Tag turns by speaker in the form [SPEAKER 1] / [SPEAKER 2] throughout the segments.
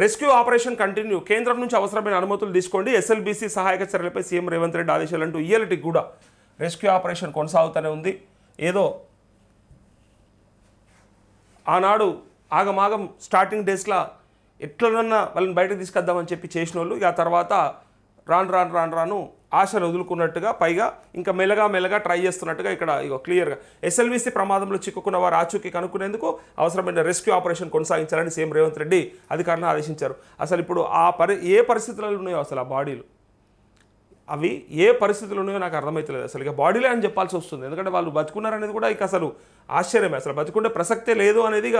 [SPEAKER 1] Rescue operation continue. కేంద్రం నుంచి అవసరమైన అనుమతులు తీసుకోండి. ఎస్ఎల్బీసీ సహాయక చర్యలపై సీఎం రేవంత్ రెడ్డి ఆదేశాలంటూ ఇయ్యాలటికి కూడా రెస్క్యూ ఆపరేషన్ కొనసాగుతూనే ఉంది. ఏదో ఆనాడు ఆగమాగం స్టార్టింగ్ డేస్లో ఎట్లనన్నా వాళ్ళని బయటకు తీసుకొద్దామని చెప్పి చేసిన వాళ్ళు ఇక తర్వాత రాను ఆశలు వదులుకున్నట్టుగా పైగా ఇంకా మెల్లగా ట్రై చేస్తున్నట్టుగా ఇక్కడ ఇగో క్లియర్గా ఎస్ఎల్బీసీ ప్రమాదంలో చిక్కుకున్న వారు ఆచూకీ కనుక్కునేందుకు అవసరమైన రెస్క్యూ ఆపరేషన్ కొనసాగించాలని సీఎం రేవంత్ రెడ్డి అధికారులను ఆదేశించారు. అసలు ఇప్పుడు ఏ పరిస్థితులలో ఉన్నాయో అసలు ఆ బాడీలు అవి ఏ పరిస్థితులు ఉన్నాయో నాకు అర్థమవుతలేదు. అసలు ఇక బాడీలే అని చెప్పాల్సి వస్తుంది. ఎందుకంటే వాళ్ళు బతుకున్నారనేది కూడా ఇక అసలు ఆశ్చర్యమే. అసలు బతుకుంటే ప్రసక్తే లేదు అనేది ఇక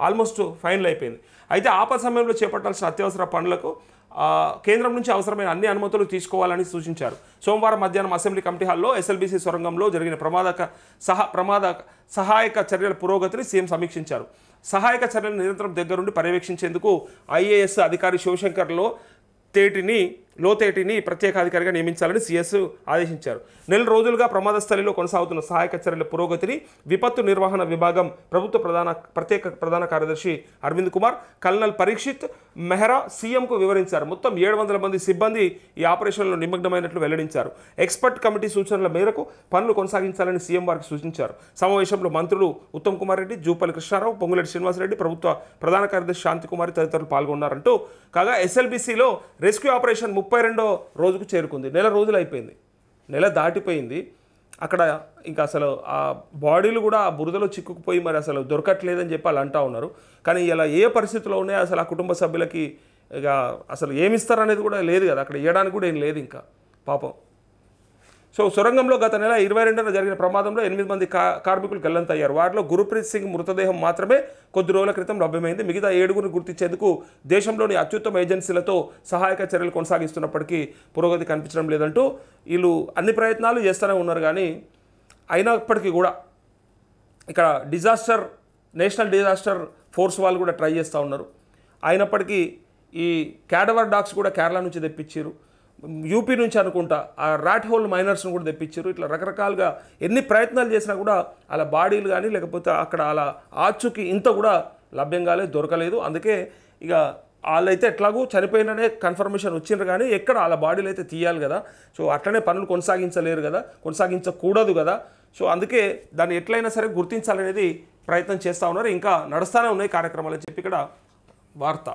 [SPEAKER 1] ఆల్మోస్ట్ ఫైనల్ అయిపోయింది. అయితే ఆపద సమయంలో చేపట్టాల్సిన అత్యవసర పనులకు కేంద్రం నుంచి అవసరమైన అన్ని అనుమతులు తీసుకోవాలని సూచించారు. సోమవారం మధ్యాహ్నం అసెంబ్లీ కమిటీ హాల్లో ఎస్ఎల్బీసీ సొరంగంలో జరిగిన ప్రమాద సహాయక చర్యల పురోగతిని సీఎం సమీక్షించారు. సహాయక చర్యలు నిరంతరం దగ్గరుండి పర్యవేక్షించేందుకు ఐఏఎస్ అధికారి శివశంకర్ లోతేటిని ప్రత్యేక అధికారిగా నియమించాలని సీఎస్ ఆదేశించారు. నెల రోజులుగా ప్రమాద స్థలిలో కొనసాగుతున్న సహాయక చర్యల పురోగతిని విపత్తు నిర్వహణ విభాగం ప్రత్యేక ప్రధాన కార్యదర్శి అరవింద్ కుమార్, కల్నల్ పరీక్షిత్ మెహ్రా సీఎంకు వివరించారు. మొత్తం 700 మంది సిబ్బంది ఈ ఆపరేషన్లో నిమగ్నమైనట్లు వెల్లడించారు. ఎక్స్పర్ట్ కమిటీ సూచనల మేరకు పనులు కొనసాగించాలని సీఎం వారికి సూచించారు. సమావేశంలో మంత్రులు ఉత్తమ్ కుమార్ రెడ్డి, జూపల్లి కృష్ణారావు, పొంగులేటి శ్రీనివాసరెడ్డి, ప్రభుత్వ ప్రధాన కార్యదర్శి శాంతికుమారి తదితరులు పాల్గొన్నారంటూ కాగా ఎస్ఎల్బీసీలో రెస్క్యూ ఆపరేషన్ 32వ రోజుకు చేరుకుంది. నెల రోజులు అయిపోయింది, నెల దాటిపోయింది. అక్కడ ఇంకా అసలు ఆ బాడీలు కూడా ఆ బురదలో చిక్కుకుపోయి మరి అసలు దొరకట్లేదని చెప్పి వాళ్ళు అంటూ ఉన్నారు. కానీ ఇలా ఏ పరిస్థితుల్లో ఉన్నాయో అసలు ఆ కుటుంబ సభ్యులకి ఇక అసలు ఏమిస్తారనేది కూడా లేదు కదా, అక్కడ ఇవ్వడానికి కూడా ఏం లేదు ఇంకా పాపం. సో సొరంగంలో గత నెల 22న జరిగిన ప్రమాదంలో 8 మంది కార్మికులు గల్లంతయ్యారు. వారిలో గురుప్రీత్ సింగ్ మృతదేహం మాత్రమే కొద్ది రోజుల క్రితం లభ్యమైంది. మిగతా 7గురిని గుర్తించేందుకు దేశంలోని అత్యుత్తమ ఏజెన్సీలతో సహాయక చర్యలు కొనసాగిస్తున్నప్పటికీ పురోగతి కనిపించడం లేదంటూ వీళ్ళు అన్ని ప్రయత్నాలు చేస్తూనే ఉన్నారు. కానీ అయినప్పటికీ కూడా ఇక్కడ నేషనల్ డిజాస్టర్ ఫోర్స్ వాళ్ళు కూడా ట్రై చేస్తూ ఉన్నారు. అయినప్పటికీ ఈ క్యాడవర్ డాగ్స్ కూడా కేరళ నుంచి తెప్పించారు, యూపీ నుంచి అనుకుంటా ఆ ర్యాట్ హోల్ మైనర్స్ను కూడా తెప్పించారు. ఇట్లా రకరకాలుగా ఎన్ని ప్రయత్నాలు చేసినా కూడా అలా బాడీలు కానీ లేకపోతే అక్కడ అలా ఆచూకీ ఇంత కూడా లభ్యం దొరకలేదు. అందుకే ఇక వాళ్ళైతే ఎట్లాగూ చనిపోయిననే కన్ఫర్మేషన్ వచ్చిండ్రు కానీ ఎక్కడ వాళ్ళ బాడీలు అయితే తీయాలి కదా. సో అట్లనే పనులు కొనసాగించలేరు కదా, కొనసాగించకూడదు కదా. సో అందుకే దాన్ని ఎట్లయినా సరే గుర్తించాలనేది ప్రయత్నం చేస్తూ ఉన్నారు. ఇంకా నడుస్తూనే ఉన్నాయి కార్యక్రమాలు అని చెప్పి ఇక్కడ వార్త.